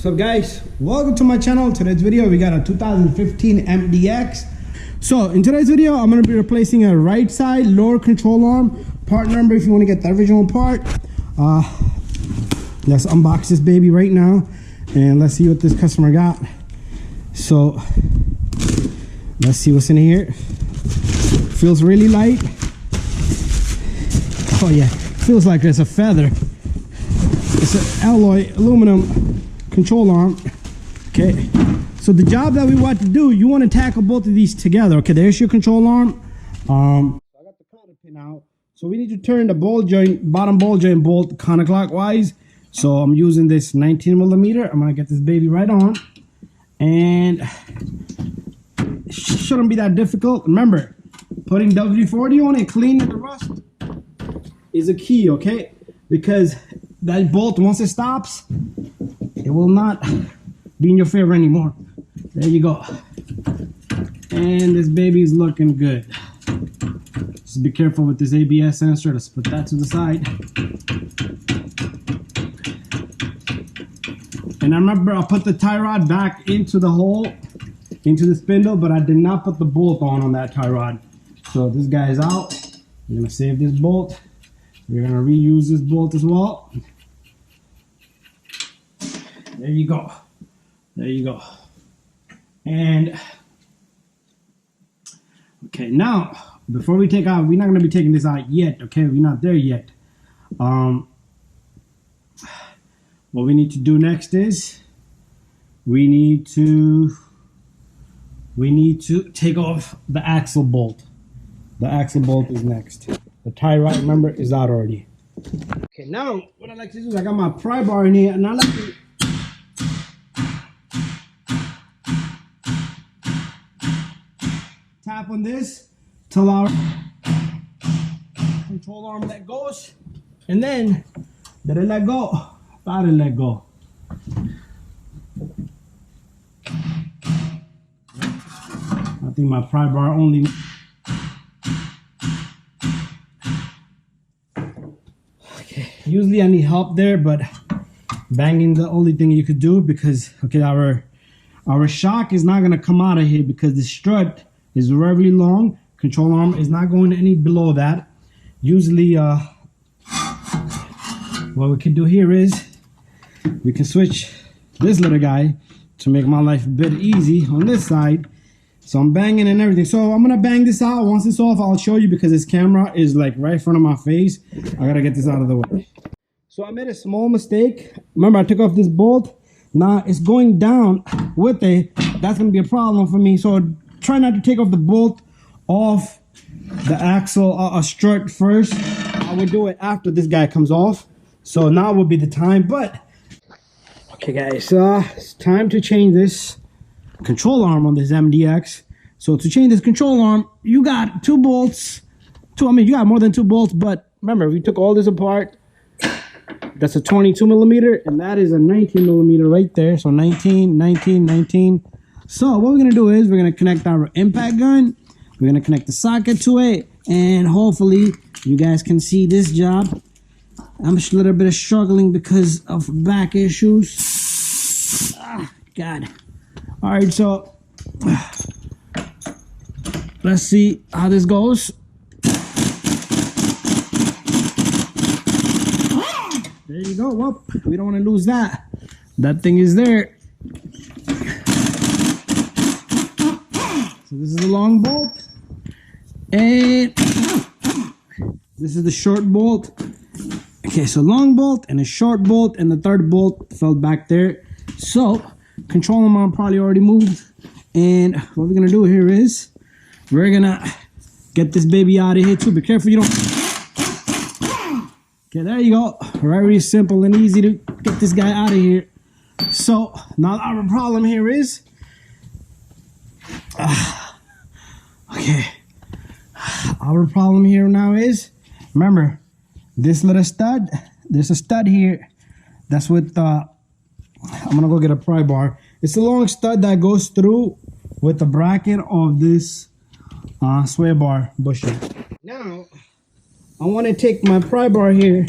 What's up, guys? Welcome to my channel. Today's video, we got a 2015 MDX. So in today's video, I'm going to be replacing a right side lower control arm. Part number, if you want to get the original part. Let's unbox this baby right now and let's see what this customer got. So let's see what's in here. Feels really light. Oh yeah, feels like it's a feather. It's an alloy aluminum control arm. Okay, so the job that we want to do, you want to tackle both of these together. Okay, there's your control arm. I got the counter pin out, so we need to turn the ball joint, bottom ball joint bolt counterclockwise. So I'm using this 19 millimeter. I'm gonna get this baby right on, and it shouldn't be that difficult. Remember, putting WD-40 on it, cleaning the rust is a key, okay? Because that bolt, once it stops, it will not be in your favor anymore. There you go. And this baby is looking good. Just be careful with this ABS sensor. Let's put that to the side. And I remember I put the tie rod back into the hole, into the spindle, but I did not put the bolt on that tie rod. So this guy is out. We're gonna save this bolt. We're gonna reuse this bolt as well. There you go. There you go. And okay, now before we take out, we're not gonna be taking this out yet. Okay, we're not there yet. What we need to do next is we need to take off the axle bolt. The axle bolt is next. The tie rod, remember, is out already. Okay, now what I like to do is I got my pry bar in here, and I like to tap on this till our control arm let goes, and then let it let go. About to let go. I think my pry bar only. Okay, usually I need help there, but banging the only thing you could do, because okay, our shock is not gonna come out of here because the strut is very long. Control arm is not going any below that. Usually, what we can do here is we can switch this little guy to make my life a bit easy on this side. So I'm banging and everything. So I'm gonna bang this out. Once it's off, I'll show you, because this camera is like right in front of my face. I gotta get this out of the way. So I made a small mistake. Remember, I took off this bolt. Now it's going down with it. That's gonna be a problem for me. So try not to take off the bolt off the axle strut first. I will do it after this guy comes off. So now will be the time. But okay, guys, it's time to change this control arm on this MDX. So to change this control arm, you got two bolts. You got more than two bolts, but remember, we took all this apart. That's a 22 millimeter, and that is a 19 millimeter right there. So 19, 19, 19. So what we're gonna do is we're gonna connect our impact gun. We're gonna connect the socket to it, and hopefully you guys can see this job. I'm a little bit struggling because of back issues. God. All right, so let's see how this goes. There you go. Whoop. We don't want to lose that. That thing is there. So this is the long bolt, and this is the short bolt. Okay, so long bolt and a short bolt, and the third bolt fell back there. So control arm probably already moved, and what we're gonna do here is we're gonna get this baby out of here too. Be careful you don't. Okay, there you go. Very simple and easy to get this guy out of here. So now our problem here is okay, our problem here now is, remember this little stud, there's a stud here that's with I'm gonna go get a pry bar. It's a long stud that goes through with the bracket of this sway bar bushing. Now I want to take my pry bar here,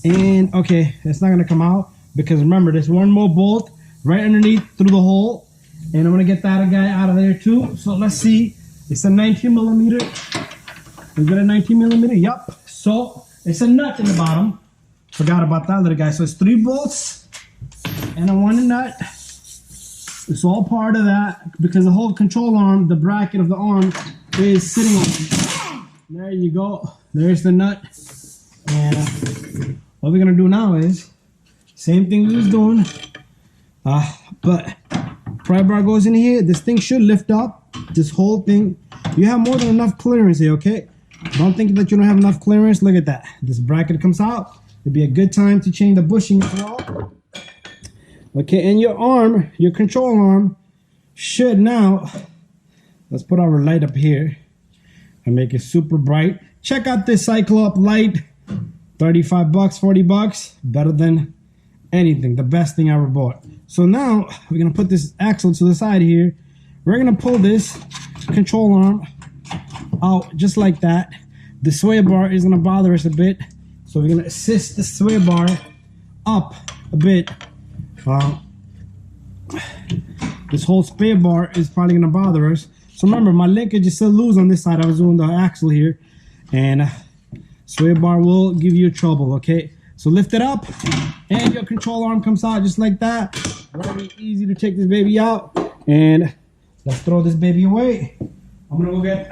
and okay, it's not gonna come out because remember, there's one more bolt right underneath through the hole. And I'm gonna get that guy out of there too. So let's see. It's a 19 millimeter. Is it a 19 millimeter? Yup. So it's a nut in the bottom. Forgot about that little guy. So it's 3 bolts and a 1 nut. It's all part of that because the whole control arm, the bracket of the arm, is sitting on it. There you go. There's the nut. And what we're gonna do now is same thing we was doing, but pry bar goes in here. This thing should lift up. This whole thing. You have more than enough clearance here, okay? Don't think that you don't have enough clearance. Look at that. This bracket comes out. It'd be a good time to change the bushing as well. Okay, and your arm, your control arm, should now, let's put our light up here and make it super bright. Check out this Cyclops light, 35 bucks, 40 bucks, better than anything, the best thing I ever bought. So now we're gonna put this axle to the side here. We're gonna pull this control arm out just like that. The sway bar is gonna bother us a bit, so we're gonna assist the sway bar up a bit. This whole sway bar is probably gonna bother us. So remember, my linkage is still loose on this side. I was doing the axle here, and sway bar will give you trouble. Okay, so lift it up, and your control arm comes out just like that. Very easy to take this baby out, and let's throw this baby away. I'm gonna go get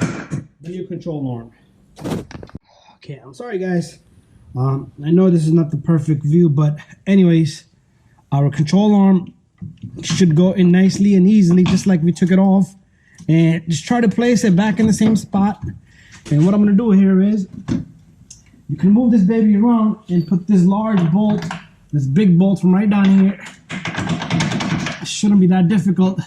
the new control arm. Okay, I'm sorry guys. I know this is not the perfect view, but anyways, our control arm should go in nicely and easily, just like we took it off. And just try to place it back in the same spot. And what I'm gonna do here is, you can move this baby around and put this large bolt, this big bolt from right down here. It shouldn't be that difficult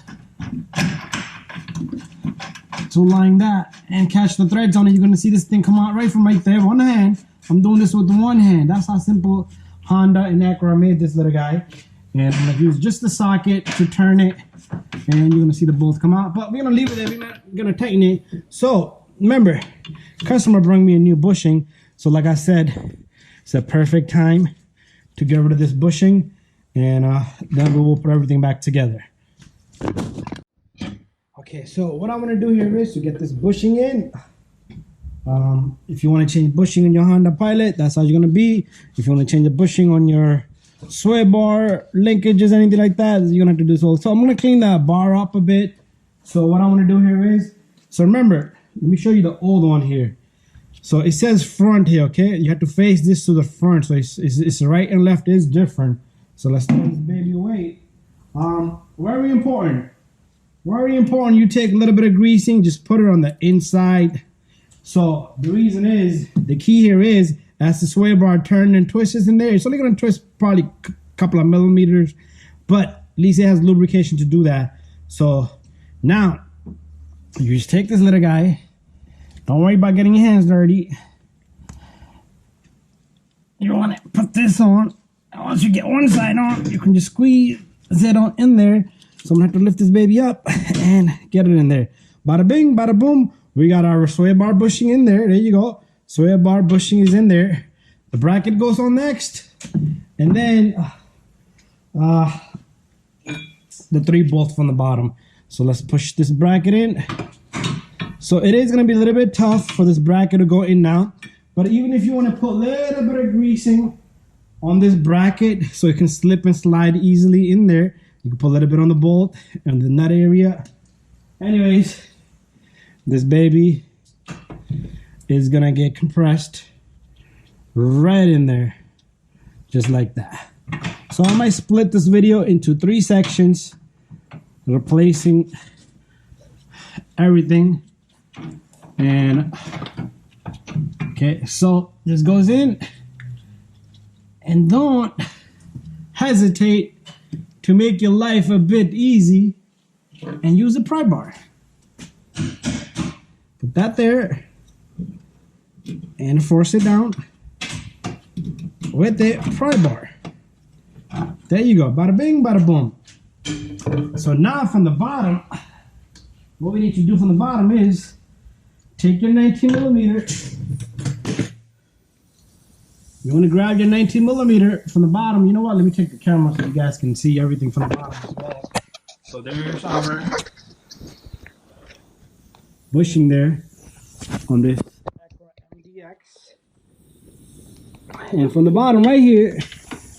to line that and catch the threads on it. You're gonna see this thing come out right from right there, one hand. I'm doing this with one hand. That's how simple Honda and Acura made this little guy. And I'm gonna use just the socket to turn it, and you're gonna see the bolt come out. But we're gonna leave it there, we're not gonna tighten it. So remember, customer brought me a new bushing. So like I said, it's a perfect time to get rid of this bushing, and then we will put everything back together. Okay, so what I'm gonna do here is to get this bushing in. If you want to change bushing on your Honda Pilot, that's how you're gonna be. If you want to change the bushing on your sway bar, linkages, anything like that, you're gonna have to do so. So I'm gonna clean that bar up a bit. So what I want to do here is, so remember, let me show you the old one here. So it says front here, okay? You have to face this to the front, so it's right and left is different. So let's throw this baby away. Very important. Very important, you take a little bit of greasing, just put it on the inside. So the reason is, the key here is, as the sway bar turns and twists in there, it's only gonna twist probably a couple of millimeters, but at least it has lubrication to do that. So now, you just take this little guy, don't worry about getting your hands dirty. You wanna put this on, and once you get one side on, you can just squeeze it on in there. So I'm gonna have to lift this baby up and get it in there. Bada bing, bada boom. We got our sway bar bushing in there. There you go. Sway bar bushing is in there. The bracket goes on next. And then the 3 bolts from the bottom. So let's push this bracket in. So it is gonna be a little bit tough for this bracket to go in now. But even if you wanna put a little bit of greasing on this bracket so it can slip and slide easily in there, you can put a little bit on the bolt and the nut area. Anyways, this baby is gonna get compressed right in there, just like that. So I might split this video into 3 sections, replacing everything. And okay, so this goes in, and don't hesitate to make your life a bit easy and use a pry bar. Put that there and force it down with the pry bar. There you go, bada bing, bada boom. So now from the bottom, what we need to do from the bottom is take your 19 millimeter You want to grab your 19 millimeter from the bottom. You know what? Let me take the camera so you guys can see everything from the bottom as well. So there's our bushing there on this Acura MDX. And from the bottom right here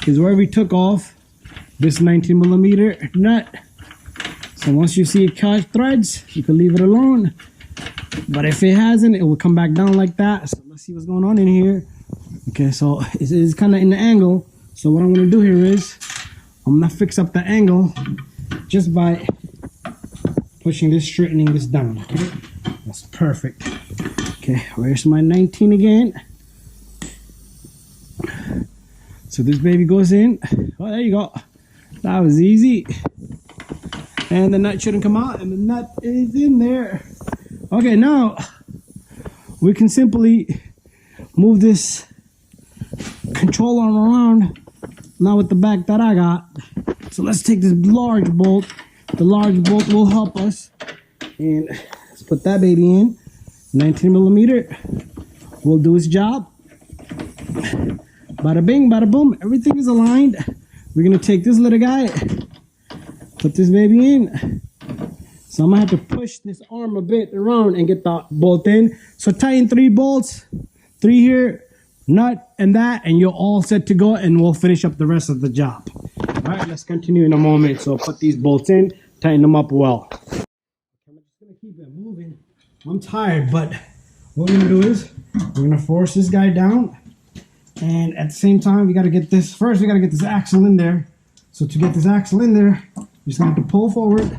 is where we took off this 19 millimeter nut. So once you see it catch threads, you can leave it alone. But if it hasn't, it will come back down like that. So let's see what's going on in here. Okay, so it's kind of in the angle. So what I'm going to do here is I'm going to fix up the angle just by pushing this, straightening this down. Okay, that's perfect. Okay, where's my 19 again? So this baby goes in. Oh, there you go. That was easy. And the nut shouldn't come out, and the nut is in there. Okay, now we can simply move this control arm around now with the back that I got. So let's take this large bolt. The large bolt will help us. And let's put that baby in. 19 millimeter will do its job. Bada bing, bada boom. Everything is aligned. We're going to take this little guy, put this baby in. So I'm going to have to push this arm a bit around and get the bolt in. So tighten 3 bolts, 3 here, nut and that, and you're all set to go, and we'll finish up the rest of the job. All right, let's continue in a moment. So put these bolts in, tighten them up well. I'm just going to keep it moving. I'm tired, but what we're going to do is we're going to force this guy down. And at the same time, we got to get this, first we got to get this axle in there. So to get this axle in there, you're just going to have to pull forward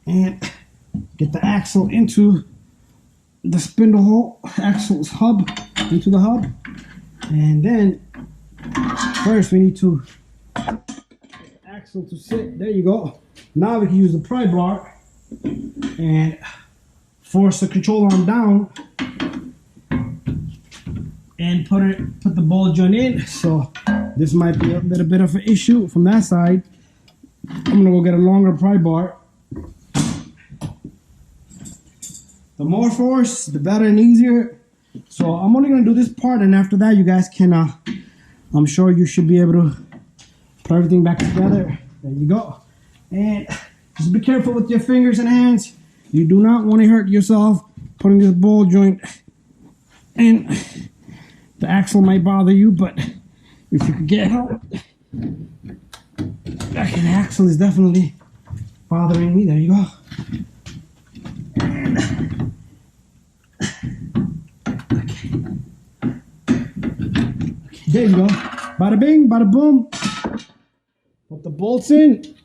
and get the axle into the spindle hole, axle's hub, into the hub. And then first we need to get the axle to sit. There you go. Now we can use the pry bar and force the control arm down and put the ball joint in. So this might be a little bit of an issue from that side. I'm gonna go get a longer pry bar. The more force, the better and easier. So I'm only gonna do this part, and after that you guys can I'm sure you should be able to put everything back together. There you go. And just be careful with your fingers and hands. You do not want to hurt yourself putting this ball joint in. The axle might bother you, but if you could get help. Okay, the axle is definitely bothering me. There you go. And, okay, there you go. Bada bing, bada boom. Put the bolts in.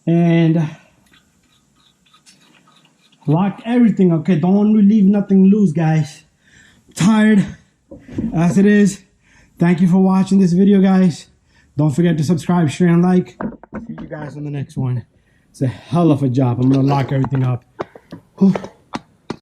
And lock everything. Okay, don't leave nothing loose, guys. Tired as it is. Thank you for watching this video, guys. Don't forget to subscribe, share, and like. See you guys on the next one. It's a hell of a job. I'm gonna lock everything up. Whew.